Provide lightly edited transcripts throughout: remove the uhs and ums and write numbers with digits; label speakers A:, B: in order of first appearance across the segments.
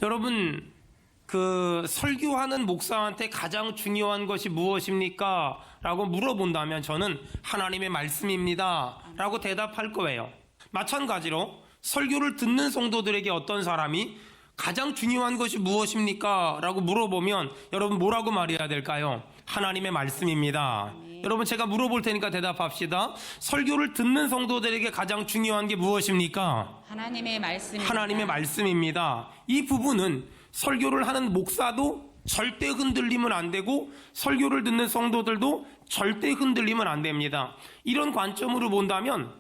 A: 여러분, 설교하는 목사한테 가장 중요한 것이 무엇입니까? 라고 물어본다면 저는 하나님의 말씀입니다. 라고 대답할 거예요. 마찬가지로 설교를 듣는 성도들에게 어떤 사람이 가장 중요한 것이 무엇입니까? 라고 물어보면 여러분 뭐라고 말해야 될까요? 하나님의 말씀입니다. 여러분 제가 물어볼 테니까 대답합시다. 설교를 듣는 성도들에게 가장 중요한 게 무엇입니까?
B: 하나님의 말씀입니다.
A: 하나님의 말씀입니다. 이 부분은 설교를 하는 목사도 절대 흔들리면 안 되고 설교를 듣는 성도들도 절대 흔들리면 안 됩니다. 이런 관점으로 본다면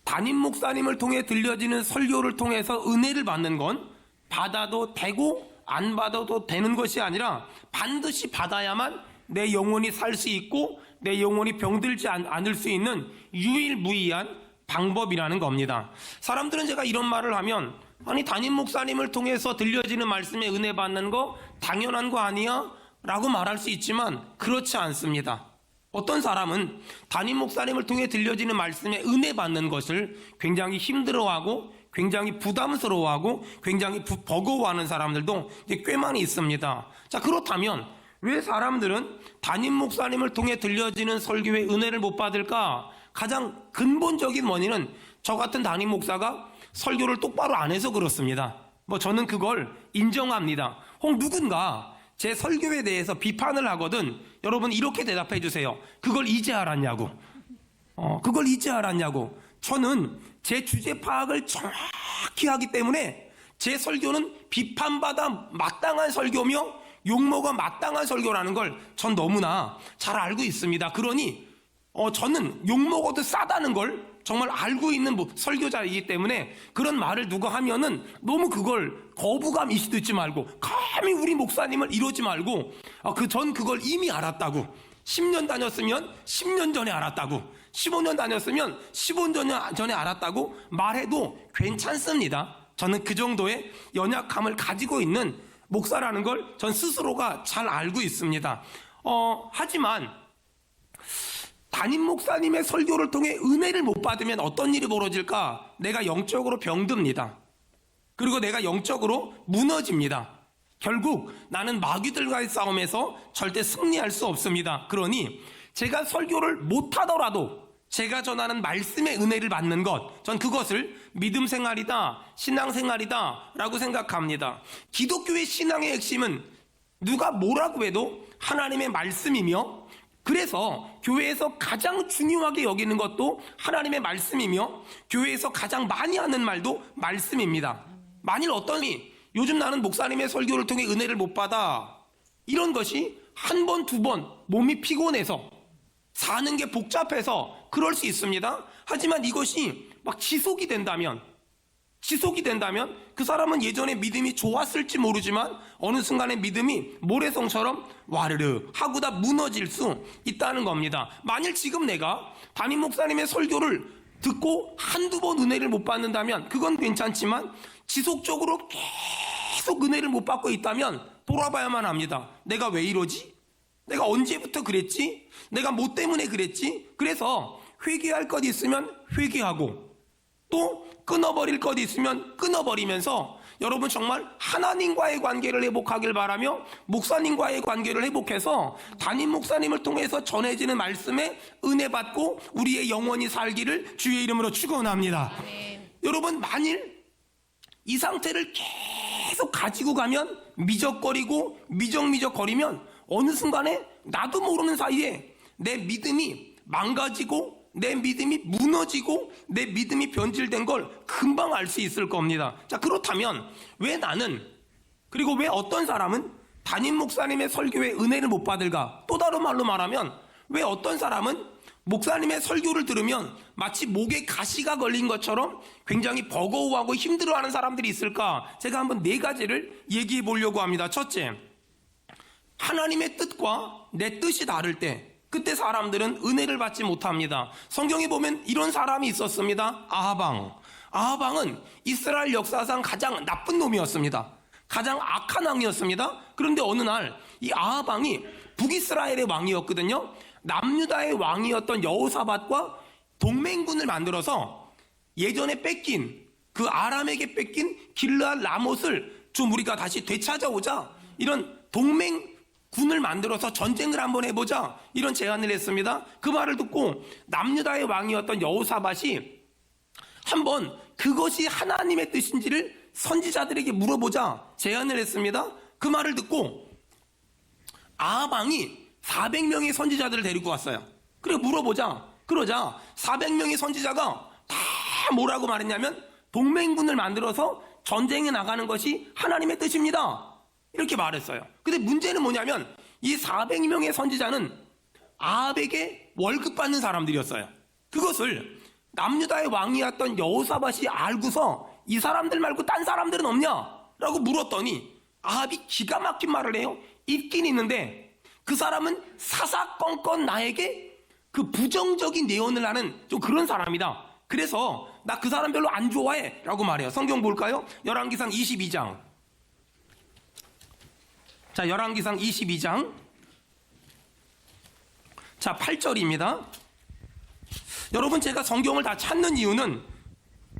A: 담임 목사님을 통해 들려지는 설교를 통해서 은혜를 받는 건 받아도 되고 안 받아도 되는 것이 아니라 반드시 받아야만 내 영혼이 살 수 있고 내 영혼이 병들지 않을 수 있는 유일무이한 방법이라는 겁니다. 사람들은 제가 이런 말을 하면 아니 담임 목사님을 통해서 들려지는 말씀에 은혜 받는 거 당연한 거 아니야? 라고 말할 수 있지만 그렇지 않습니다. 어떤 사람은 담임 목사님을 통해 들려지는 말씀에 은혜 받는 것을 굉장히 힘들어하고 굉장히 부담스러워하고 굉장히 버거워하는 사람들도 꽤 많이 있습니다. 자, 그렇다면 왜 사람들은 담임 목사님을 통해 들려지는 설교에 은혜를 못 받을까? 가장 근본적인 원인은 저 같은 담임 목사가 설교를 똑바로 안 해서 그렇습니다. 저는 그걸 인정합니다. 혹 누군가 제 설교에 대해서 비판을 하거든 여러분 이렇게 대답해 주세요. 그걸 이제 알았냐고. 그걸 이제 알았냐고. 저는 제 주제 파악을 정확히 하기 때문에 제 설교는 비판받아 마땅한 설교며 욕먹어 마땅한 설교라는 걸 전 너무나 잘 알고 있습니다. 그러니 저는 욕먹어도 싸다는 걸 정말 알고 있는 설교자이기 때문에 그런 말을 누가 하면은 너무 그걸 거부감 있이 듣지 말고 감히 우리 목사님을 이러지 말고 전 그걸 이미 알았다고 10년 다녔으면 10년 전에 알았다고 15년 다녔으면 15년 전에 알았다고 말해도 괜찮습니다. 저는 그 정도의 연약함을 가지고 있는 목사라는 걸 전 스스로가 잘 알고 있습니다. 하지만 담임 목사님의 설교를 통해 은혜를 못 받으면 어떤 일이 벌어질까? 내가 영적으로 병듭니다. 그리고 내가 영적으로 무너집니다. 결국 나는 마귀들과의 싸움에서 절대 승리할 수 없습니다. 그러니 제가 설교를 못하더라도 제가 전하는 말씀의 은혜를 받는 것, 전 그것을 믿음 생활이다, 신앙 생활이다 라고 생각합니다. 기독교의 신앙의 핵심은 누가 뭐라고 해도 하나님의 말씀이며 그래서 교회에서 가장 중요하게 여기는 것도 하나님의 말씀이며 교회에서 가장 많이 하는 말도 말씀입니다. 만일 어떠니 요즘 나는 목사님의 설교를 통해 은혜를 못 받아 이런 것이 한 번, 두 번 몸이 피곤해서 사는 게 복잡해서 그럴 수 있습니다. 하지만 이것이 막 지속이 된다면 그 사람은 예전에 믿음이 좋았을지 모르지만 어느 순간에 믿음이 모래성처럼 와르르 하고 다 무너질 수 있다는 겁니다. 만일 지금 내가 담임 목사님의 설교를 듣고 한두 번 은혜를 못 받는다면 그건 괜찮지만 지속적으로 계속 은혜를 못 받고 있다면 돌아봐야만 합니다. 내가 왜 이러지? 내가 언제부터 그랬지? 내가 뭐 때문에 그랬지? 그래서 회개할 것 있으면 회개하고 또 끊어버릴 것 있으면 끊어버리면서 여러분 정말 하나님과의 관계를 회복하길 바라며 목사님과의 관계를 회복해서 담임 목사님을 통해서 전해지는 말씀에 은혜 받고 우리의 영혼이 살기를 주의 이름으로 축원합니다. 여러분 만일 이 상태를 계속 가지고 가면 미적거리고 미적거리면 어느 순간에 나도 모르는 사이에 내 믿음이 망가지고 내 믿음이 무너지고 내 믿음이 변질된 걸 금방 알 수 있을 겁니다. 자, 그렇다면 왜 나는 그리고 왜 어떤 사람은 담임 목사님의 설교에 은혜를 못 받을까? 또 다른 말로 말하면 왜 어떤 사람은 목사님의 설교를 들으면 마치 목에 가시가 걸린 것처럼 굉장히 버거워하고 힘들어하는 사람들이 있을까? 제가 한번 4가지를 얘기해 보려고 합니다. 첫째, 하나님의 뜻과 내 뜻이 다를 때 그때 사람들은 은혜를 받지 못합니다. 성경에 보면 이런 사람이 있었습니다. 아하방은 이스라엘 역사상 가장 나쁜 놈이었습니다. 가장 악한 왕이었습니다. 그런데 어느 날 이 아하방이 북이스라엘의 왕이었거든요. 남유다의 왕이었던 여호사밧과 동맹군을 만들어서 예전에 뺏긴 그 아람에게 뺏긴 길르앗 라못을 좀 우리가 다시 되찾아오자, 이런 동맹군을 만들어서 전쟁을 한번 해보자, 이런 제안을 했습니다. 그 말을 듣고 남유다의 왕이었던 여호사밧이 한번 그것이 하나님의 뜻인지를 선지자들에게 물어보자 제안을 했습니다. 그 말을 듣고 아합 왕이 400명의 선지자들을 데리고 왔어요. 그래 물어보자. 그러자 400명의 선지자가 다 뭐라고 말했냐면 동맹군을 만들어서 전쟁에 나가는 것이 하나님의 뜻입니다, 이렇게 말했어요. 근데 문제는 뭐냐면 이 400명의 선지자는 아합에게 월급 받는 사람들이었어요. 그것을 남유다의 왕이었던 여호사밧이 알고서 이 사람들 말고 딴 사람들은 없냐? 라고 물었더니 아합이 기가 막힌 말을 해요. 있긴 있는데 그 사람은 사사건건 나에게 그 부정적인 예언을 하는 좀 그런 사람이다. 그래서 나 그 사람 별로 안 좋아해 라고 말해요. 성경 볼까요? 열왕기상 22장. 자, 열왕기상 22장. 자, 8절입니다. 여러분, 제가 성경을 다 찾는 이유는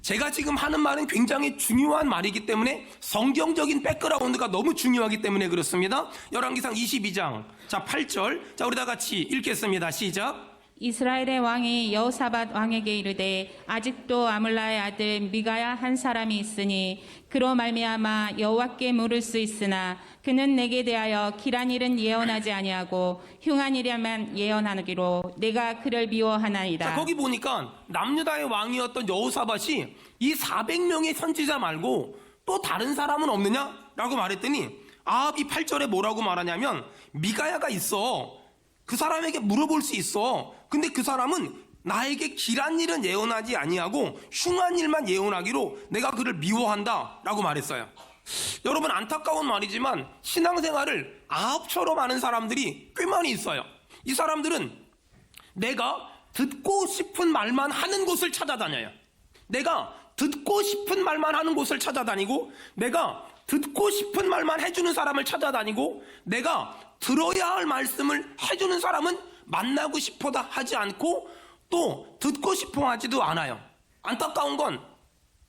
A: 제가 지금 하는 말은 굉장히 중요한 말이기 때문에 성경적인 백그라운드가 너무 중요하기 때문에 그렇습니다. 열왕기상 22장. 자, 8절. 자, 우리 다 같이 읽겠습니다. 시작.
B: 이스라엘의 왕이 여호사밧 왕에게 이르되 아직도 아물라의 아들 미가야 한 사람이 있으니 그로 말미암아 여호와께 물을 수 있으나 그는 내게 대하여 길한 일은 예언하지 아니하고 흉한 일에만 예언하기로 내가 그를 미워하나이다.
A: 자, 거기 보니까 남유다의 왕이었던 여호사밧이 이 400명의 선지자 말고 또 다른 사람은 없느냐라고 말했더니 아합이 8절에 뭐라고 말하냐면 미가야가 있어. 그 사람에게 물어볼 수 있어. 근데 그 사람은 나에게 길한 일은 예언하지 아니하고 흉한 일만 예언하기로 내가 그를 미워한다 라고 말했어요. 여러분, 안타까운 말이지만 신앙생활을 아합처럼 하는 사람들이 꽤 많이 있어요. 이 사람들은 내가 듣고 싶은 말만 하는 곳을 찾아다녀요. 내가 듣고 싶은 말만 하는 곳을 찾아다니고, 내가 듣고 싶은 말만 해주는 사람을 찾아다니고, 내가 들어야 할 말씀을 해주는 사람은 만나고 싶어다 하지 않고 또 듣고 싶어 하지도 않아요. 안타까운 건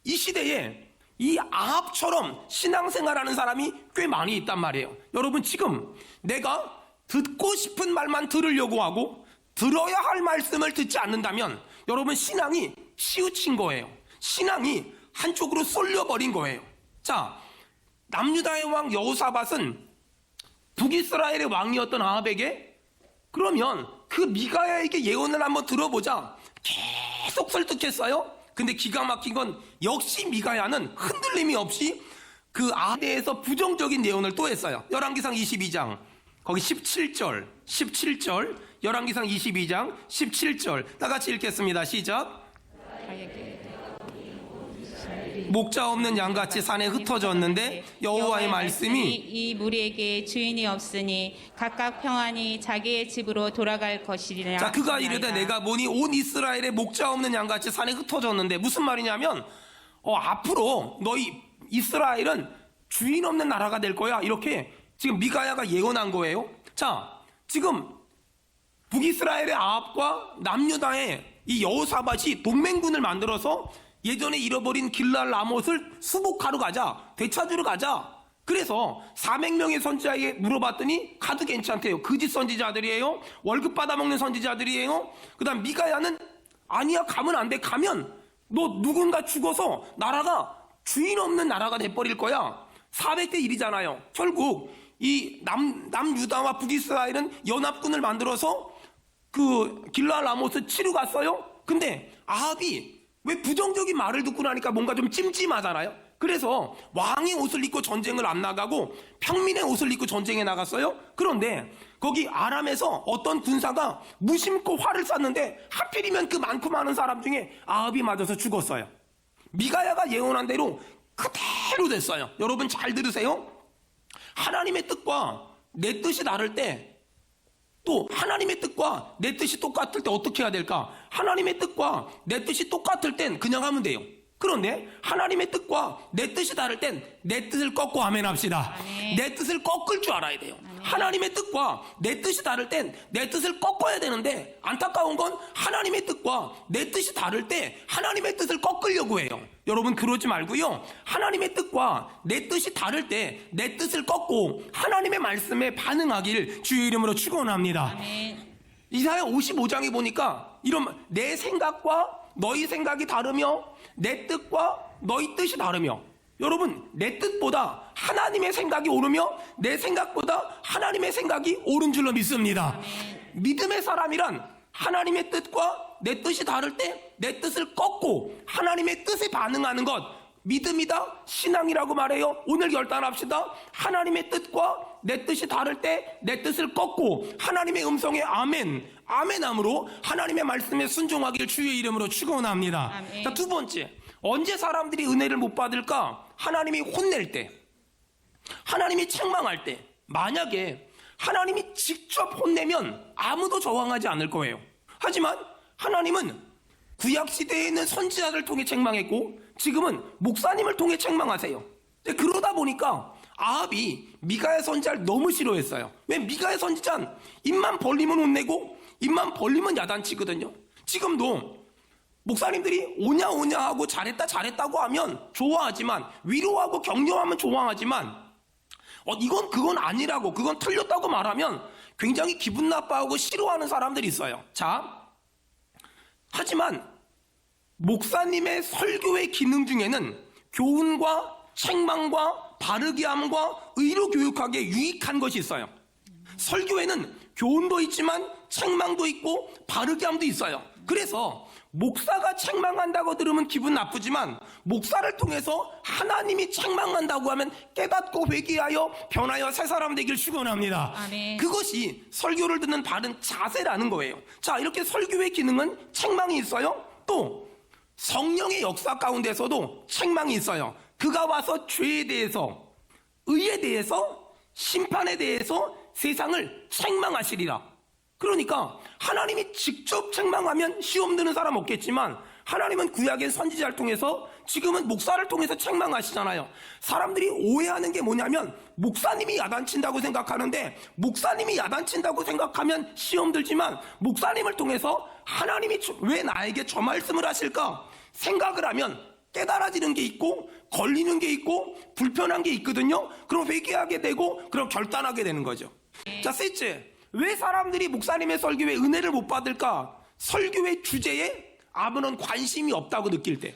A: 이 시대에 이 아합처럼 신앙생활하는 사람이 꽤 많이 있단 말이에요. 여러분, 지금 내가 듣고 싶은 말만 들으려고 하고 들어야 할 말씀을 듣지 않는다면 여러분, 신앙이 치우친 거예요. 신앙이 한쪽으로 쏠려버린 거예요. 자, 남유다의 왕 여호사밧은 북이스라엘의 왕이었던 아합에게 그러면 그 미가야에게 예언을 한번 들어보자 계속 설득했어요. 근데 기가 막힌 건 역시 미가야는 흔들림이 없이 그 아합에 대해서 부정적인 예언을 또 했어요. 열왕기상 22장 거기 17절 열왕기상 22장 17절 다 같이 읽겠습니다. 시작. 목자 없는 양같이 산에 흩어졌는데 여호와의 말씀이
B: 이 무리에게 주인이 없으니 각각 평안히 자기의 집으로 돌아갈 것이리라.
A: 자, 그가 이르되 내가 보니 온 이스라엘의 목자 없는 양같이 산에 흩어졌는데, 무슨 말이냐면 앞으로 너희 이스라엘은 주인 없는 나라가 될 거야, 이렇게 지금 미가야가 예언한 거예요. 자, 지금 북이스라엘의 아합과 남유다의 이 여호사밧이 동맹군을 만들어서 예전에 잃어버린 길랄 라못을 수복하러 가자, 되찾으러 가자. 그래서 400명의 선지자에게 물어봤더니 가도 괜찮대요. 거짓 선지자들이에요. 월급 받아먹는 선지자들이에요. 그 다음 미가야는 아니야, 가면 안 돼. 가면 너 누군가 죽어서 나라가 주인 없는 나라가 돼버릴 거야. 400대 1이잖아요. 결국 이 남유다와 북이스라엘은 연합군을 만들어서 그 길랄 라못을 치러 갔어요. 근데 아합이 왜 부정적인 말을 듣고 나니까 뭔가 좀 찜찜하잖아요. 그래서 왕의 옷을 입고 전쟁을 안 나가고 평민의 옷을 입고 전쟁에 나갔어요. 그런데 거기 아람에서 어떤 군사가 무심코 활을 쐈는데 하필이면 그 많고 많은 사람 중에 아합이 맞아서 죽었어요. 미가야가 예언한 대로 그대로 됐어요. 여러분 잘 들으세요. 하나님의 뜻과 내 뜻이 다를 때, 또 하나님의 뜻과 내 뜻이 똑같을 때 어떻게 해야 될까? 하나님의 뜻과 내 뜻이 똑같을 땐 그냥 하면 돼요. 그런데 하나님의 뜻과 내 뜻이 다를 땐 내 뜻을 꺾고 아멘 합시다. 내 뜻을 꺾을 줄 알아야 돼요. 하나님의 뜻과 내 뜻이 다를 땐 내 뜻을 꺾어야 되는데, 안타까운 건 하나님의 뜻과 내 뜻이 다를 때 하나님의 뜻을 꺾으려고 해요. 여러분 그러지 말고요. 하나님의 뜻과 내 뜻이 다를 때 내 뜻을 꺾고 하나님의 말씀에 반응하길 주의 이름으로 축원합니다.
B: 아멘.
A: 이사야 55장에 보니까 이런 내 생각과 너희 생각이 다르며 내 뜻과 너희 뜻이 다르며, 여러분 내 뜻보다 하나님의 생각이 옳으며 내 생각보다 하나님의 생각이 옳은 줄로 믿습니다. 믿음의 사람이란 하나님의 뜻과 내 뜻이 다를 때 내 뜻을 꺾고 하나님의 뜻에 반응하는 것, 믿음이다, 신앙이라고 말해요. 오늘 결단합시다. 하나님의 뜻과 내 뜻이 다를 때 내 뜻을 꺾고 하나님의 음성에 아멘, 아멘함으로 하나님의 말씀에 순종하길 주의 이름으로 축원합니다.
B: 아멘.
A: 자, 두 번째, 언제 사람들이 은혜를 못 받을까? 하나님이 혼낼 때, 하나님이 책망할 때. 만약에 하나님이 직접 혼내면 아무도 저항하지 않을 거예요. 하지만 하나님은 구약시대에는 선지자를 통해 책망했고 지금은 목사님을 통해 책망하세요. 그러다 보니까 아합이 미가야 선지자를 너무 싫어했어요. 왜? 미가야 선지자는 입만 벌리면 혼내고 입만 벌리면 야단치거든요. 지금도 목사님들이 오냐 하고 잘했다고 하면 좋아하지만, 위로하고 격려하면 좋아하지만, 이건 그건 아니라고, 그건 틀렸다고 말하면 굉장히 기분 나빠하고 싫어하는 사람들이 있어요. 자, 하지만 목사님의 설교의 기능 중에는 교훈과 책망과 바르게 함과 의로 교육하기에 유익한 것이 있어요. 설교에는 교훈도 있지만 책망도 있고 바르게 함도 있어요. 그래서 목사가 책망한다고 들으면 기분 나쁘지만 목사를 통해서 하나님이 책망한다고 하면 깨닫고 회개하여 변하여 새 사람 되길 축원합니다.
B: 아멘.
A: 그것이 설교를 듣는 바른 자세라는 거예요. 자, 이렇게 설교의 기능은 책망이 있어요. 또 성령의 역사 가운데서도 책망이 있어요. 그가 와서 죄에 대해서, 의에 대해서, 심판에 대해서 세상을 책망하시리라. 그러니까 하나님이 직접 책망하면 시험 드는 사람 없겠지만 하나님은 구약의 선지자를 통해서, 지금은 목사를 통해서 책망하시잖아요. 사람들이 오해하는 게 뭐냐면 목사님이 야단친다고 생각하는데, 목사님이 야단친다고 생각하면 시험 들지만 목사님을 통해서 하나님이 왜 나에게 저 말씀을 하실까 생각을 하면 깨달아지는 게 있고 걸리는 게 있고 불편한 게 있거든요. 그럼 회개하게 되고 그럼 결단하게 되는 거죠. 자, 셋째, 왜 사람들이 목사님의 설교에 은혜를 못 받을까? 설교의 주제에 아무런 관심이 없다고 느낄 때.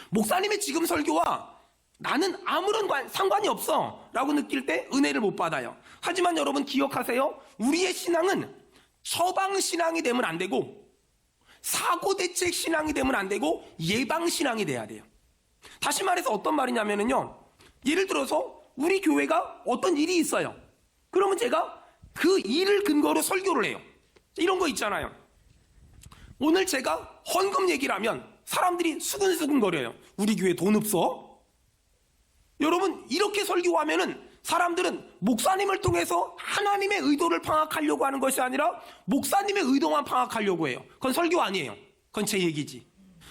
A: 목사님의 지금 설교와 나는 아무런 상관이 없어 라고 느낄 때 은혜를 못 받아요. 하지만 여러분 기억하세요. 우리의 신앙은 처방신앙이 되면 안 되고 사고대책 신앙이 되면 안 되고 예방신앙이 돼야 돼요. 다시 말해서 어떤 말이냐면요, 예를 들어서 우리 교회가 어떤 일이 있어요. 그러면 제가 그 일을 근거로 설교를 해요. 이런 거 있잖아요. 오늘 제가 헌금 얘기를 하면 사람들이 수근수근 거려요. 우리 교회 돈 없어? 여러분, 이렇게 설교하면은 사람들은 목사님을 통해서 하나님의 의도를 파악하려고 하는 것이 아니라 목사님의 의도만 파악하려고 해요. 그건 설교 아니에요. 그건 제 얘기지.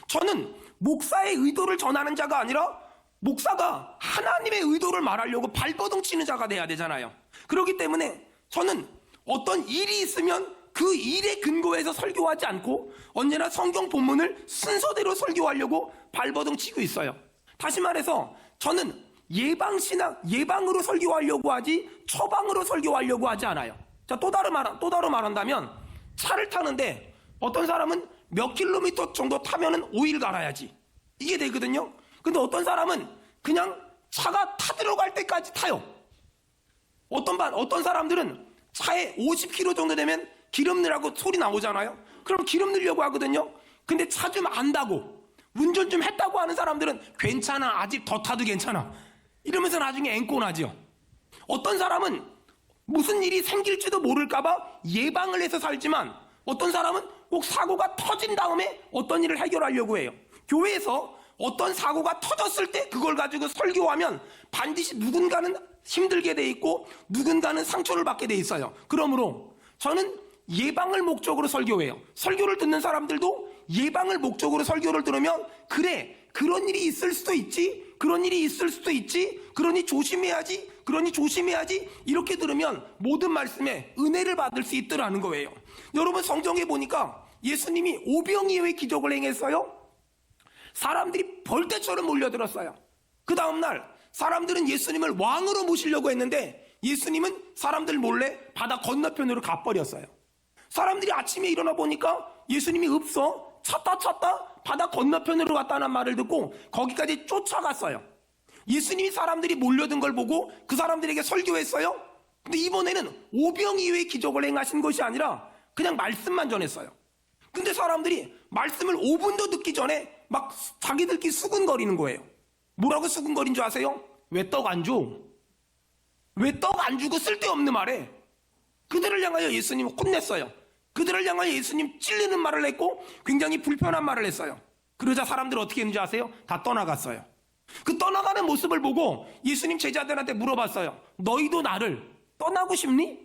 A: 저는 목사의 의도를 전하는 자가 아니라 목사가 하나님의 의도를 말하려고 발버둥 치는 자가 돼야 되잖아요. 그렇기 때문에 저는 어떤 일이 있으면 그 일에 근거해서 설교하지 않고 언제나 성경 본문을 순서대로 설교하려고 발버둥 치고 있어요. 다시 말해서 저는 예방으로 설교하려고 하지 처방으로 설교하려고 하지 않아요. 자, 또 다른 말한다면 차를 타는데 어떤 사람은 몇 킬로미터 정도 타면은 오일 갈아야지, 이게 되거든요. 근데 어떤 사람은 그냥 차가 타들어갈 때까지 타요. 어떤 사람들은 차에 50km 정도 되면 기름 넣으라고 소리 나오잖아요. 그럼 기름 넣으려고 하거든요. 근데 차 좀 안다고, 운전 좀 했다고 하는 사람들은 괜찮아, 아직 더 타도 괜찮아 이러면서 나중에 앵꼬나죠. 어떤 사람은 무슨 일이 생길지도 모를까봐 예방을 해서 살지만 어떤 사람은 꼭 사고가 터진 다음에 어떤 일을 해결하려고 해요. 교회에서 어떤 사고가 터졌을 때 그걸 가지고 설교하면 반드시 누군가는 힘들게 돼 있고 누군가는 상처를 받게 돼 있어요. 그러므로 저는 예방을 목적으로 설교해요. 설교를 듣는 사람들도 예방을 목적으로 설교를 들으면, 그래, 그런 일이 있을 수도 있지, 그런 일이 있을 수도 있지, 그러니 조심해야지, 이렇게 들으면 모든 말씀에 은혜를 받을 수 있더라는 거예요. 여러분, 성경에 보니까 예수님이 오병이어의 기적을 행했어요. 사람들이 벌떼처럼 몰려들었어요. 그 다음날 사람들은 예수님을 왕으로 모시려고 했는데 예수님은 사람들 몰래 바다 건너편으로 가버렸어요. 사람들이 아침에 일어나 보니까 예수님이 없어. 찾다 바다 건너편으로 갔다는 말을 듣고 거기까지 쫓아갔어요. 예수님이 사람들이 몰려든 걸 보고 그 사람들에게 설교했어요. 근데 이번에는 오병이어의 기적을 행하신 것이 아니라 그냥 말씀만 전했어요. 근데 사람들이 말씀을 5분도 듣기 전에 막 자기들끼리 수근거리는 거예요. 뭐라고 수근거린 줄 아세요? 왜 떡 안 줘? 왜 떡 안 주고 쓸데없는 말에 그들을 향하여 예수님 혼냈어요. 그들을 향하여 예수님 찔리는 말을 했고 굉장히 불편한 말을 했어요. 그러자 사람들 어떻게 했는지 아세요? 다 떠나갔어요. 그 떠나가는 모습을 보고 예수님 제자들한테 물어봤어요. 너희도 나를 떠나고 싶니?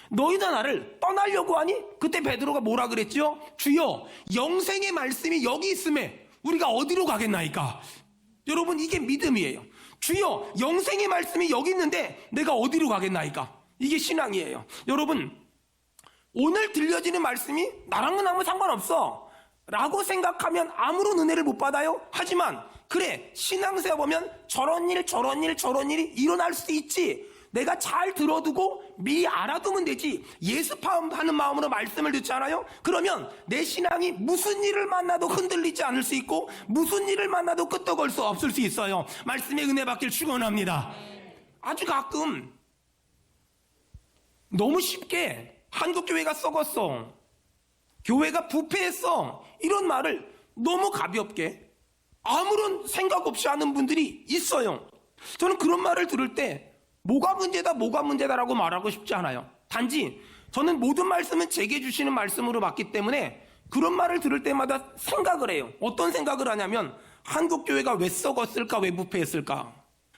A: 너희도 나를 떠나려고 하니? 그때 베드로가 뭐라 그랬죠? 주여, 영생의 말씀이 여기 있음에 우리가 어디로 가겠나이까? 여러분, 이게 믿음이에요. 주여, 영생의 말씀이 여기 있는데 내가 어디로 가겠나이까? 이게 신앙이에요. 여러분, 오늘 들려지는 말씀이 나랑은 아무 상관없어 라고 생각하면 아무런 은혜를 못 받아요. 하지만 그래, 신앙생활 보면 저런 일이 일어날 수 있지. 내가 잘 들어두고 미리 알아두면 되지. 예습하는 마음으로 말씀을 듣지 않아요? 그러면 내 신앙이 무슨 일을 만나도 흔들리지 않을 수 있고 무슨 일을 만나도 끄떡할 수 없을 수 있어요. 말씀의 은혜 받길 축원합니다. 아주 가끔 너무 쉽게 한국교회가 썩었어, 교회가 부패했어, 이런 말을 너무 가볍게 아무런 생각 없이 하는 분들이 있어요. 저는 그런 말을 들을 때 뭐가 문제다라고 말하고 싶지 않아요. 단지 저는 모든 말씀은 제게 주시는 말씀으로 받기 때문에 그런 말을 들을 때마다 생각을 해요. 어떤 생각을 하냐면 한국교회가 왜 썩었을까, 왜 부패했을까?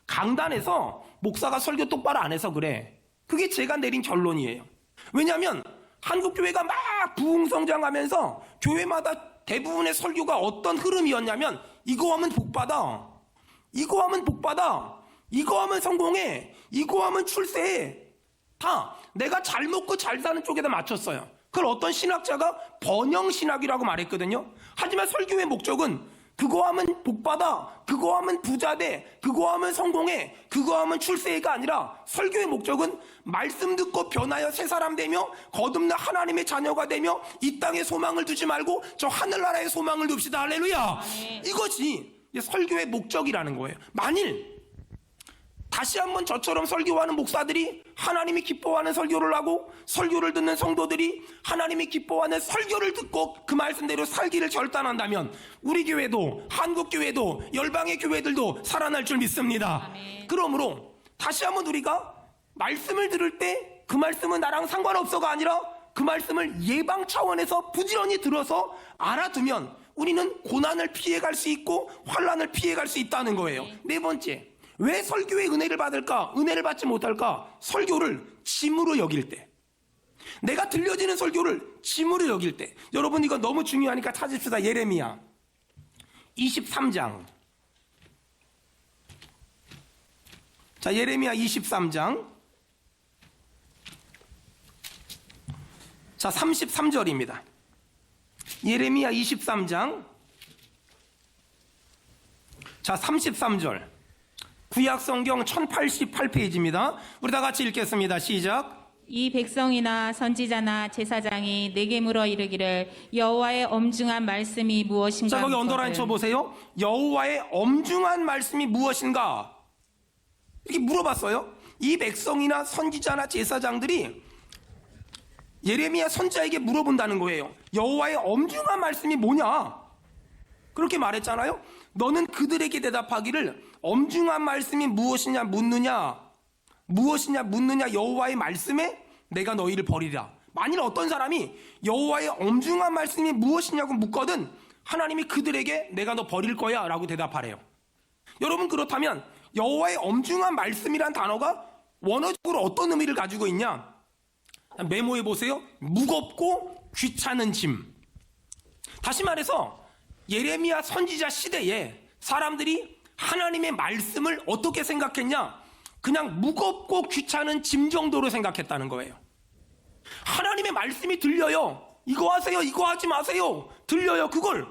A: 강단에서 목사가 설교 똑바로 안 해서 그래. 그게 제가 내린 결론이에요. 왜냐하면 한국교회가 막 부흥성장하면서 교회마다 대부분의 설교가 어떤 흐름이었냐면 이거 하면 복받아, 이거 하면 복받아, 이거 하면 성공해, 이거 하면 출세해. 다 내가 잘 먹고 잘 사는 쪽에다 맞췄어요. 그걸 어떤 신학자가 번영신학이라고 말했거든요. 하지만 설교의 목적은 그거 하면 복받아, 그거 하면 부자 돼, 그거 하면 성공해, 그거 하면 출세해가 아니라 설교의 목적은 말씀 듣고 변하여 새 사람 되며 거듭나 하나님의 자녀가 되며 이 땅에 소망을 두지 말고 저 하늘나라에 소망을 둡시다. 할렐루야. 이것이 설교의 목적이라는 거예요. 만일 다시 한번 저처럼 설교하는 목사들이 하나님이 기뻐하는 설교를 하고 설교를 듣는 성도들이 하나님이 기뻐하는 설교를 듣고 그 말씀대로 살기를 결단한다면 우리 교회도, 한국교회도, 열방의 교회들도 살아날 줄 믿습니다.
B: 아멘.
A: 그러므로 다시 한번 우리가 말씀을 들을 때 그 말씀은 나랑 상관없어가 아니라 그 말씀을 예방 차원에서 부지런히 들어서 알아두면 우리는 고난을 피해갈 수 있고 환난을 피해갈 수 있다는 거예요. 네 번째, 왜 설교의 은혜를 받을까? 은혜를 받지 못할까? 설교를 짐으로 여길 때, 내가 들려지는 설교를 짐으로 여길 때. 여러분, 이거 너무 중요하니까 찾읍시다. 예레미야 23장. 자, 예레미야 23장. 자, 33절입니다. 예레미야 23장. 자, 33절. 구약성경 1088페이지입니다. 우리 다 같이 읽겠습니다. 시작.
B: 이 백성이나 선지자나 제사장이 내게 물어 이르기를 여호와의 엄중한 말씀이 무엇인가?
A: 자, 거기 언더라인 쳐보세요. 여호와의 엄중한 말씀이 무엇인가? 이렇게 물어봤어요. 이 백성이나 선지자나 제사장들이 예레미야 선지자에게 물어본다는 거예요. 여호와의 엄중한 말씀이 뭐냐? 그렇게 말했잖아요. 너는 그들에게 대답하기를 엄중한 말씀이 무엇이냐 묻느냐, 무엇이냐 묻느냐, 여호와의 말씀에 내가 너희를 버리리라. 만일 어떤 사람이 여호와의 엄중한 말씀이 무엇이냐고 묻거든 하나님이 그들에게 내가 너 버릴 거야 라고 대답하래요. 여러분, 그렇다면 여호와의 엄중한 말씀이란 단어가 원어적으로 어떤 의미를 가지고 있냐? 메모해 보세요. 무겁고 귀찮은 짐. 다시 말해서 예레미야 선지자 시대에 사람들이 하나님의 말씀을 어떻게 생각했냐? 그냥 무겁고 귀찮은 짐 정도로 생각했다는 거예요. 하나님의 말씀이 들려요. 이거 하세요, 이거 하지 마세요. 들려요. 그걸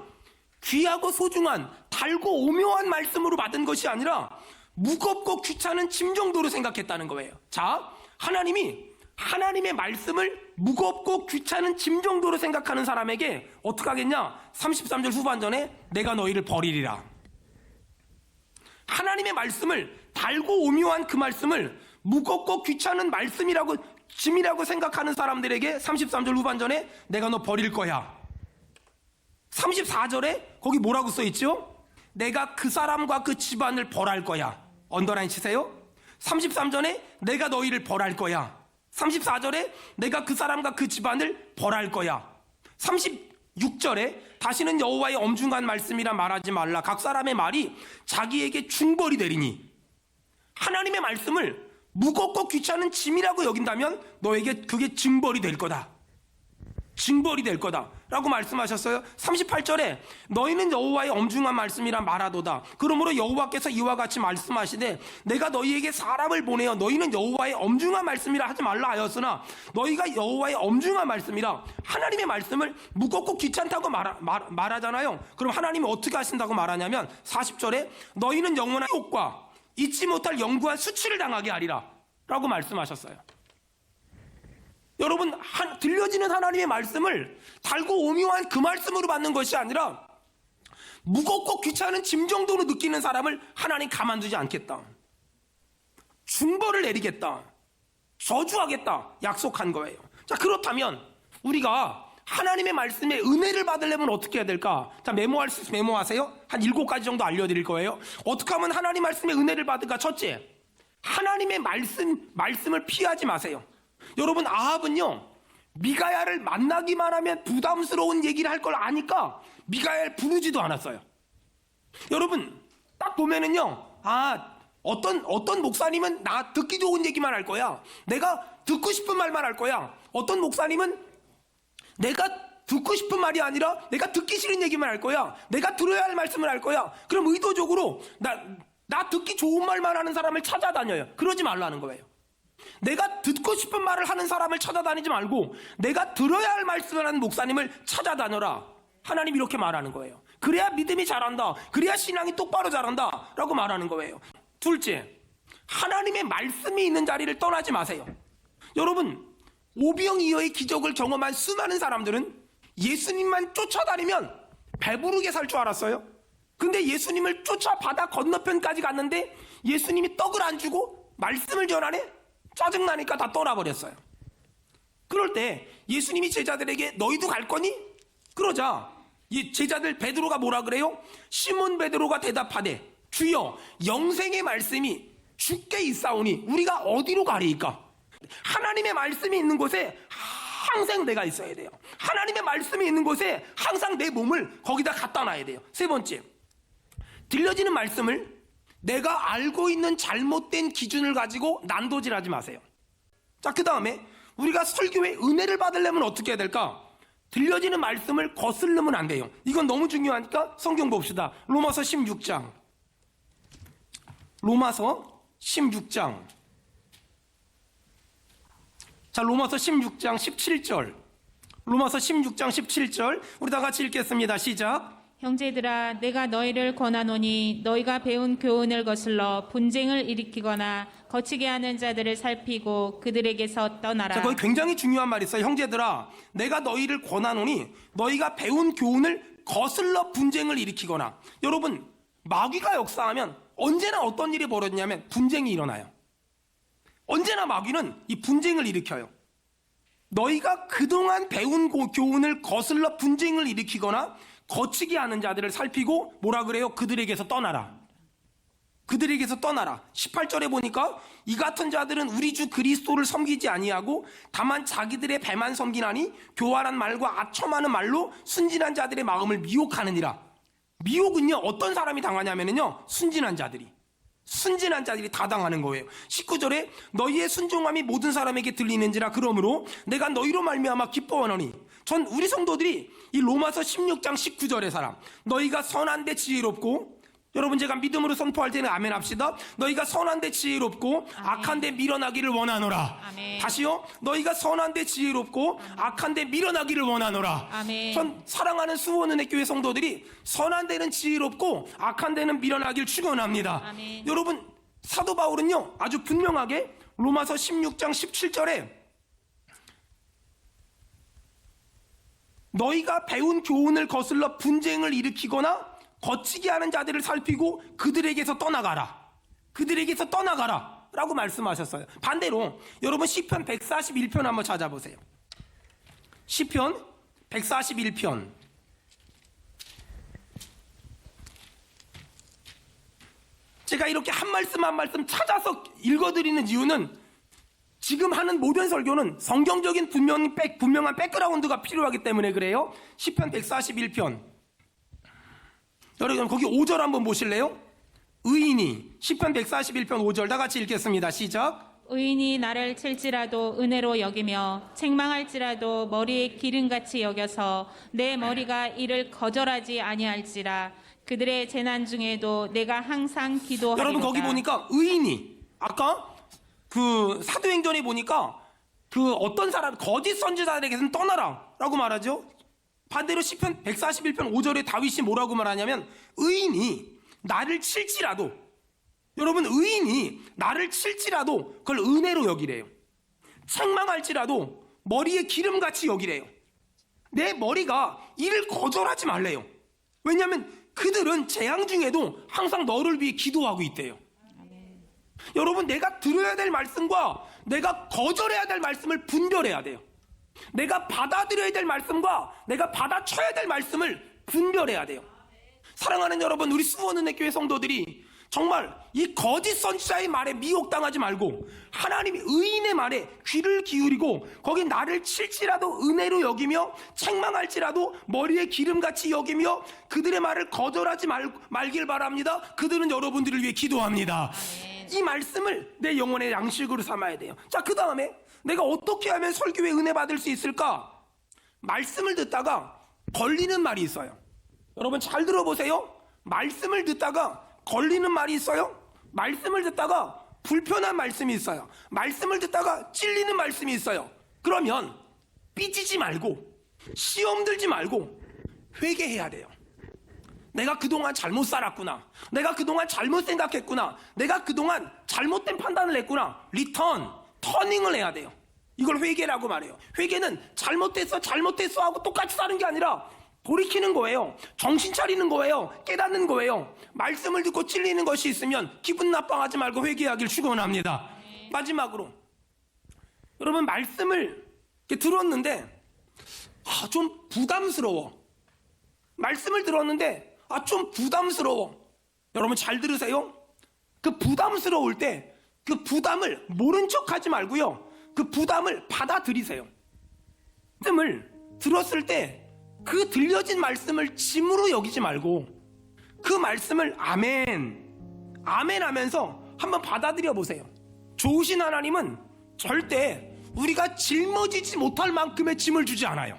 A: 귀하고 소중한 달고 오묘한 말씀으로 받은 것이 아니라 무겁고 귀찮은 짐 정도로 생각했다는 거예요. 자, 하나님의 말씀을 무겁고 귀찮은 짐 정도로 생각하는 사람에게 어떻게 하겠냐? 33절 후반전에 내가 너희를 버리리라. 하나님의 말씀을, 달고 오묘한 그 말씀을 무겁고 귀찮은 말씀이라고, 짐이라고 생각하는 사람들에게 33절 후반전에 내가 너 버릴 거야. 34절에 거기 뭐라고 써있죠? 내가 그 사람과 그 집안을 벌할 거야. 언더라인 치세요. 33절에 내가 너희를 벌할 거야. 34절에 내가 그 사람과 그 집안을 벌할 거야. 36절에 다시는 여호와의 엄중한 말씀이라 말하지 말라. 각 사람의 말이 자기에게 중벌이 되리니. 하나님의 말씀을 무겁고 귀찮은 짐이라고 여긴다면 너에게 그게 징벌이 될 거다. 징벌이 될 거다 라고 말씀하셨어요. 38절에 너희는 여호와의 엄중한 말씀이라 말하도다. 그러므로 여호와께서 이와 같이 말씀하시되 내가 너희에게 사람을 보내어 너희는 여호와의 엄중한 말씀이라 하지 말라 하였으나 너희가 여호와의 엄중한 말씀이라. 하나님의 말씀을 무겁고 귀찮다고 말하잖아요. 그럼 하나님이 어떻게 하신다고 말하냐면 40절에 너희는 영원한 욕과 잊지 못할 영구한 수치를 당하게 하리라 라고 말씀하셨어요. 여러분, 들려지는 하나님의 말씀을 달고 오묘한 그 말씀으로 받는 것이 아니라 무겁고 귀찮은 짐 정도로 느끼는 사람을 하나님 가만두지 않겠다. 중벌을 내리겠다. 저주하겠다. 약속한 거예요. 자, 그렇다면 우리가 하나님의 말씀에 은혜를 받으려면 어떻게 해야 될까? 자, 메모하세요. 한 7가지 정도 알려드릴 거예요. 어떻게 하면 하나님 말씀에 은혜를 받을까? 첫째, 하나님의 말씀을 피하지 마세요. 여러분, 아합은요, 미가야를 만나기만 하면 부담스러운 얘기를 할 걸 아니까 미가야를 부르지도 않았어요. 여러분, 딱 보면은요, 어떤 목사님은 나 듣기 좋은 얘기만 할 거야. 내가 듣고 싶은 말만 할 거야. 어떤 목사님은 내가 듣고 싶은 말이 아니라 내가 듣기 싫은 얘기만 할 거야. 내가 들어야 할 말씀을 할 거야. 그럼 의도적으로 나 듣기 좋은 말만 하는 사람을 찾아다녀요. 그러지 말라는 거예요. 내가 듣고 싶은 말을 하는 사람을 찾아다니지 말고 내가 들어야 할 말씀을 하는 목사님을 찾아다녀라. 하나님이 이렇게 말하는 거예요. 그래야 믿음이 자란다. 그래야 신앙이 똑바로 자란다 라고 말하는 거예요. 둘째, 하나님의 말씀이 있는 자리를 떠나지 마세요. 여러분, 오병이어의 기적을 경험한 수많은 사람들은 예수님만 쫓아다니면 배부르게 살 줄 알았어요. 근데 예수님을 쫓아 바다 건너편까지 갔는데 예수님이 떡을 안 주고 말씀을 전하네? 짜증나니까 다 떠나버렸어요. 그럴 때 예수님이 제자들에게 너희도 갈 거니? 그러자 이 제자들 베드로가 뭐라 그래요? 시몬 베드로가 대답하되 주여, 영생의 말씀이 주께 있사오니 우리가 어디로 가리이까? 하나님의 말씀이 있는 곳에 항상 내가 있어야 돼요. 하나님의 말씀이 있는 곳에 항상 내 몸을 거기다 갖다 놔야 돼요. 세 번째, 들려지는 말씀을 내가 알고 있는 잘못된 기준을 가지고 난도질하지 마세요. 자, 그 다음에 우리가 설교에 은혜를 받으려면 어떻게 해야 될까? 들려지는 말씀을 거슬르면 안 돼요. 이건 너무 중요하니까 성경 봅시다. 로마서 16장. 자, 로마서 16장 17절. 로마서 16장 17절. 우리 다 같이 읽겠습니다. 시작.
B: 형제들아, 내가 너희를 권하노니 너희가 배운 교훈을 거슬러 분쟁을 일으키거나 거치게 하는 자들을 살피고 그들에게서 떠나라.
A: 자, 거기 굉장히 중요한 말이 있어요. 형제들아, 내가 너희를 권하노니 너희가 배운 교훈을 거슬러 분쟁을 일으키거나. 여러분, 마귀가 역사하면 언제나 어떤 일이 벌어지냐면 분쟁이 일어나요. 언제나 마귀는 이 분쟁을 일으켜요. 너희가 그동안 배운 교훈을 거슬러 분쟁을 일으키거나 거치게 하는 자들을 살피고 뭐라 그래요? 그들에게서 떠나라. 그들에게서 떠나라. 18절에 보니까 이 같은 자들은 우리 주 그리스도를 섬기지 아니하고 다만 자기들의 배만 섬기나니 교활한 말과 아첨하는 말로 순진한 자들의 마음을 미혹하느니라. 미혹은요, 어떤 사람이 당하냐면요, 순진한 자들이 다 당하는 거예요. 19절에 너희의 순종함이 모든 사람에게 들리는지라. 그러므로 내가 너희로 말미암아 기뻐하노니. 전 우리 성도들이 이 로마서 16장 19절의 사람, 너희가 선한데 지혜롭고 여러분 제가 믿음으로 선포할 때는 아멘 합시다. 너희가 선한데 지혜롭고 악한데 밀어나기를 원하노라.
B: 아멘.
A: 다시요. 너희가 선한데 지혜롭고 악한데 밀어나기를 원하노라.
B: 아멘.
A: 전 사랑하는 수원은혜 교회 성도들이 선한 데는 지혜롭고 악한 데는 밀어나길 축원합니다.
B: 아멘.
A: 여러분 사도 바울은요 아주 분명하게 로마서 16장 17절에 너희가 배운 교훈을 거슬러 분쟁을 일으키거나 거치게 하는 자들을 살피고 그들에게서 떠나가라. 그들에게서 떠나가라 라고 말씀하셨어요. 반대로 여러분 시편 141편 한번 찾아보세요. 시편 141편 제가 이렇게 한 말씀 한 말씀 찾아서 읽어드리는 이유는 지금 하는 모든 설교는 성경적인 분명한 백그라운드가 필요하기 때문에 그래요. 시편 141편 여러분 거기 5절 한번 보실래요? 의인이 시편 141편 5절 다 같이 읽겠습니다. 시작.
B: 의인이 나를 칠지라도 은혜로 여기며 책망할지라도 머리에 기름같이 여겨서 내 머리가 이를 거절하지 아니할지라. 그들의 재난 중에도 내가 항상 기도하리로다.
A: 여러분 거기 보니까 의인이 아까 그 사도행전에 보니까 그 어떤 사람 거짓 선지자들에게는 떠나라 라고 말하죠. 반대로 시편 141편 5절에 다윗이 뭐라고 말하냐면 의인이 나를 칠지라도 여러분 의인이 나를 칠지라도 그걸 은혜로 여기래요. 책망할지라도 머리에 기름같이 여기래요. 내 머리가 이를 거절하지 말래요. 왜냐하면 그들은 재앙 중에도 항상 너를 위해 기도하고 있대요. 여러분 내가 들어야 될 말씀과 내가 거절해야 될 말씀을 분별해야 돼요. 내가 받아들여야 될 말씀과 내가 받아쳐야 될 말씀을 분별해야 돼요. 사랑하는 여러분 우리 수원은혜 교회 성도들이 정말 이 거짓 선지자의 말에 미혹당하지 말고 하나님이 의인의 말에 귀를 기울이고 거기 나를 칠지라도 은혜로 여기며 책망할지라도 머리에 기름같이 여기며 그들의 말을 거절하지 말길 바랍니다. 그들은 여러분들을 위해 기도합니다. 이 말씀을 내 영혼의 양식으로 삼아야 돼요. 자, 그 다음에 내가 어떻게 하면 설교에 은혜 받을 수 있을까? 말씀을 듣다가 걸리는 말이 있어요. 여러분 잘 들어보세요. 말씀을 듣다가 걸리는 말이 있어요. 말씀을 듣다가 불편한 말씀이 있어요. 말씀을 듣다가 찔리는 말씀이 있어요. 그러면 삐지지 말고 시험 들지 말고 회개해야 돼요. 내가 그동안 잘못 살았구나. 내가 그동안 잘못 생각했구나. 내가 그동안 잘못된 판단을 했구나. 터닝을 해야 돼요. 이걸 회개라고 말해요. 회개는 잘못했어 하고 똑같이 사는 게 아니라 돌이키는 거예요. 정신 차리는 거예요. 깨닫는 거예요. 말씀을 듣고 찔리는 것이 있으면 기분 나빠하지 말고 회개하길 축원합니다. 마지막으로 여러분 말씀을 이렇게 들었는데 좀 부담스러워. 말씀을 들었는데 좀 부담스러워. 여러분 잘 들으세요. 그 부담스러울 때 그 부담을 모른 척하지 말고요. 그 부담을 받아들이세요. 말씀을 들었을 때 그 들려진 말씀을 짐으로 여기지 말고 그 말씀을 아멘 하면서 한번 받아들여 보세요. 좋으신 하나님은 절대 우리가 짊어지지 못할 만큼의 짐을 주지 않아요.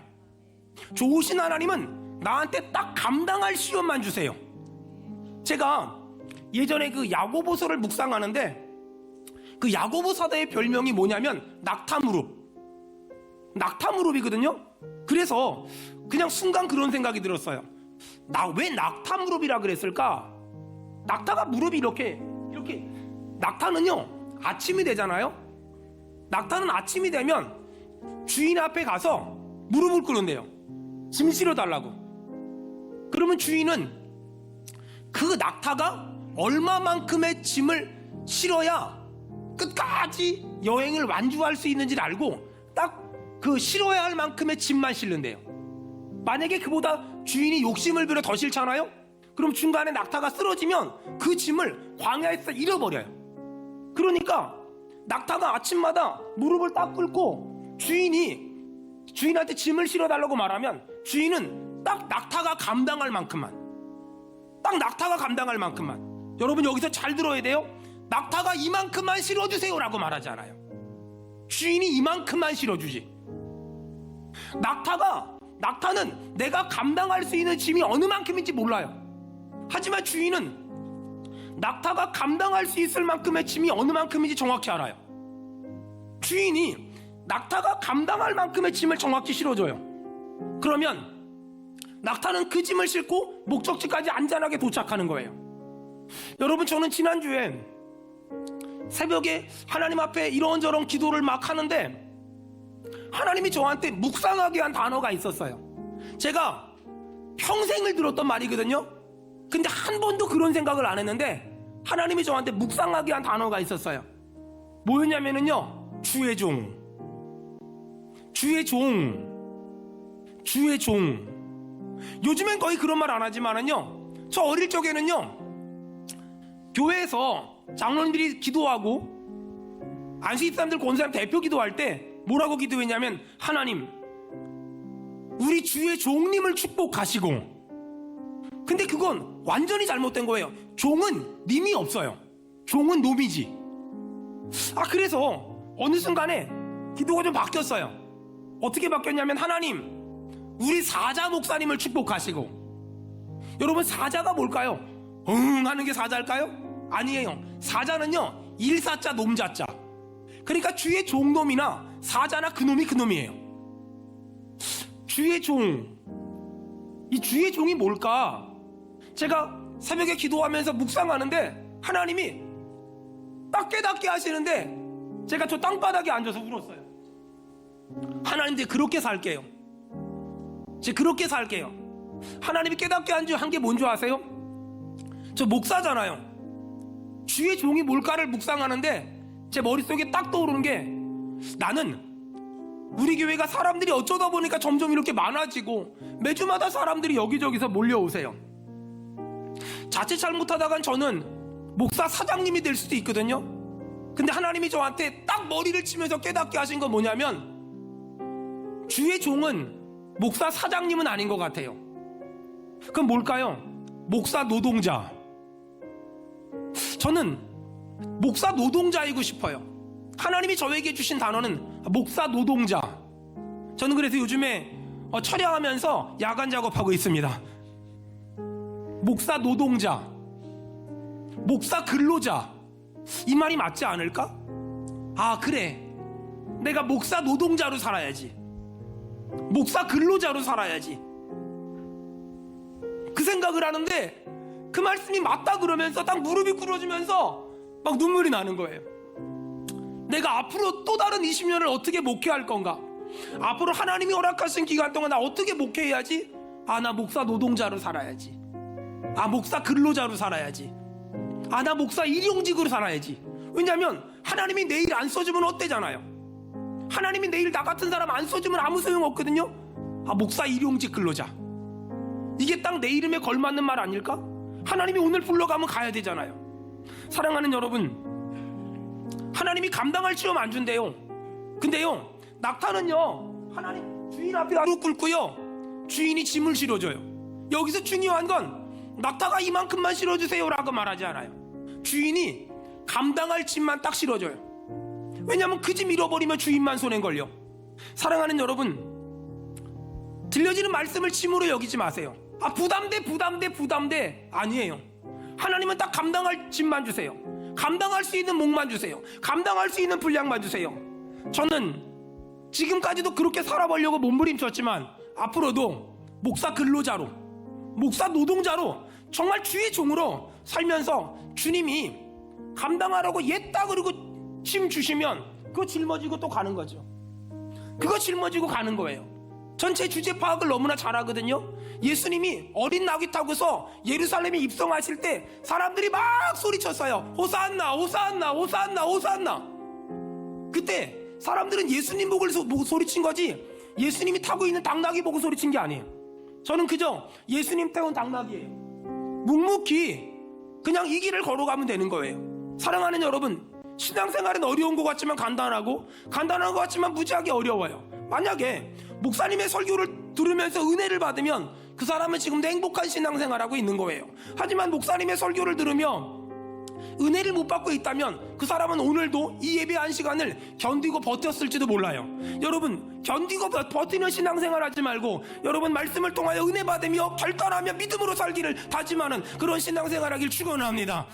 A: 좋으신 하나님은 나한테 딱 감당할 시험만 주세요. 제가 예전에 그 야고보서를 묵상하는데 그 야고보 사도의 별명이 뭐냐면 낙타무릎이거든요. 그래서 그냥 순간 그런 생각이 들었어요. 왜 낙타무릎이라 그랬을까? 낙타가 무릎이 이렇게 낙타는요 아침이 되잖아요. 낙타는 아침이 되면 주인 앞에 가서 무릎을 꿇는데요. 짐 실어달라고. 그러면 주인은 그 낙타가 얼마만큼의 짐을 실어야 끝까지 여행을 완주할 수 있는지를 알고 딱 그 실어야 할 만큼의 짐만 실는데요. 만약에 그보다 주인이 욕심을 부려 더 싫잖아요. 그럼 중간에 낙타가 쓰러지면 그 짐을 광야에서 잃어버려요. 그러니까 낙타가 아침마다 무릎을 딱 꿇고 주인한테 짐을 실어달라고 말하면 주인은 딱 낙타가 감당할 만큼만 여러분 여기서 잘 들어야 돼요. 낙타가 이만큼만 실어주세요 라고 말하지 않아요. 주인이 이만큼만 실어주지. 낙타는 내가 감당할 수 있는 짐이 어느 만큼인지 몰라요. 하지만 주인은 낙타가 감당할 수 있을 만큼의 짐이 어느 만큼인지 정확히 알아요. 주인이 낙타가 감당할 만큼의 짐을 정확히 실어줘요. 그러면 낙타는 그 짐을 싣고 목적지까지 안전하게 도착하는 거예요. 여러분, 저는 지난주에 새벽에 하나님 앞에 이런저런 기도를 막 하는데 하나님이 저한테 묵상하게 한 단어가 있었어요. 제가 평생을 들었던 말이거든요. 근데 한 번도 그런 생각을 안 했는데 하나님이 저한테 묵상하게 한 단어가 있었어요. 뭐였냐면요, 주의 종. 주의 종. 주의 종. 요즘엔 거의 그런 말 안 하지만은요, 저 어릴 적에는요, 교회에서 장로님들이 기도하고 안수 집사님들 권사님 대표 기도할 때 뭐라고 기도했냐면, 하나님, 우리 주의 종님을 축복하시고. 근데 그건 완전히 잘못된 거예요. 종은 님이 없어요. 종은 놈이지. 그래서 어느 순간에 기도가 좀 바뀌었어요. 어떻게 바뀌었냐면, 하나님, 우리 사자 목사님을 축복하시고. 여러분, 사자가 뭘까요? 하는 게 사자일까요? 아니에요. 사자는요, 일사자 놈자자. 그러니까 주의 종놈이나 사자나 그놈이 그놈이에요. 주의 종. 이 주의 종이 뭘까? 제가 새벽에 기도하면서 묵상하는데 하나님이 딱 깨닫게 하시는데 제가 저 땅바닥에 앉아서 울었어요. 하나님, 이제 그렇게 살게요. 이제 그렇게 살게요. 하나님이 깨닫게 한 게 뭔지 아세요? 저 목사잖아요. 주의 종이 뭘까를 묵상하는데 제 머릿속에 딱 떠오르는 게, 나는 우리 교회가 사람들이 어쩌다 보니까 점점 이렇게 많아지고 매주마다 사람들이 여기저기서 몰려오세요. 자칫 잘못하다간 저는 목사 사장님이 될 수도 있거든요. 근데 하나님이 저한테 딱 머리를 치면서 깨닫게 하신 건 뭐냐면, 주의 종은 목사 사장님은 아닌 것 같아요. 그럼 뭘까요? 목사 노동자. 저는 목사 노동자이고 싶어요. 하나님이 저에게 주신 단어는 목사 노동자. 저는 그래서 요즘에 촬영하면서 야간 작업하고 있습니다. 목사 노동자, 목사 근로자, 이 말이 맞지 않을까? 그래, 내가 목사 노동자로 살아야지, 목사 근로자로 살아야지, 그 생각을 하는데 그 말씀이 맞다 그러면서 딱 무릎이 꿇어지면서 막 눈물이 나는 거예요. 내가 앞으로 또 다른 20년을 어떻게 목회할 건가? 앞으로 하나님이 허락하신 기간 동안 나 어떻게 목회해야지? 나 목사 노동자로 살아야지. 목사 근로자로 살아야지. 나 목사 일용직으로 살아야지. 왜냐하면 하나님이 내일 안 써주면 어때잖아요. 하나님이 내일 나 같은 사람 안 써주면 아무 소용 없거든요. 목사 일용직 근로자. 이게 딱 내 이름에 걸맞는 말 아닐까? 하나님이 오늘 불러가면 가야 되잖아요. 사랑하는 여러분, 하나님이 감당할 시험 안 준대요. 근데요, 낙타는요, 하나님 주인 앞에 무릎 꿇고요, 주인이 짐을 실어줘요. 여기서 중요한 건 낙타가 이만큼만 실어주세요 라고 말하지 않아요. 주인이 감당할 짐만 딱 실어줘요. 왜냐하면 그 짐 잃어버리면 주인만 손에 걸려. 사랑하는 여러분, 들려지는 말씀을 짐으로 여기지 마세요. 부담돼 아니에요. 하나님은 딱 감당할 짐만 주세요. 감당할 수 있는 몫만 주세요. 감당할 수 있는 분량만 주세요. 저는 지금까지도 그렇게 살아보려고 몸부림쳤지만 앞으로도 목사 근로자로, 목사 노동자로, 정말 주의 종으로 살면서 주님이 감당하라고 옛다 그러고 짐 주시면 그거 짊어지고 또 가는 거죠. 그거 짊어지고 가는 거예요. 전체 주제 파악을 너무나 잘하거든요. 예수님이 어린 나귀 타고서 예루살렘에 입성하실 때 사람들이 막 소리쳤어요. 호산나 호산나 호산나 호산나. 그때 사람들은 예수님 보고 소리친 거지 예수님이 타고 있는 당나귀 보고 소리친 게 아니에요. 저는 그저 예수님 태운 당나귀예요. 묵묵히 그냥 이 길을 걸어가면 되는 거예요. 사랑하는 여러분, 신앙생활은 어려운 것 같지만 간단한 것 같지만 무지하게 어려워요. 만약에 목사님의 설교를 들으면서 은혜를 받으면 그 사람은 지금도 행복한 신앙생활하고 있는 거예요. 하지만 목사님의 설교를 들으며 은혜를 못 받고 있다면 그 사람은 오늘도 이 예배 한 시간을 견디고 버텼을지도 몰라요. 여러분, 견디고 버티는 신앙생활 하지 말고 여러분 말씀을 통하여 은혜 받으며 결단하며 믿음으로 살기를 다짐하는 그런 신앙생활 하길 축원합니다.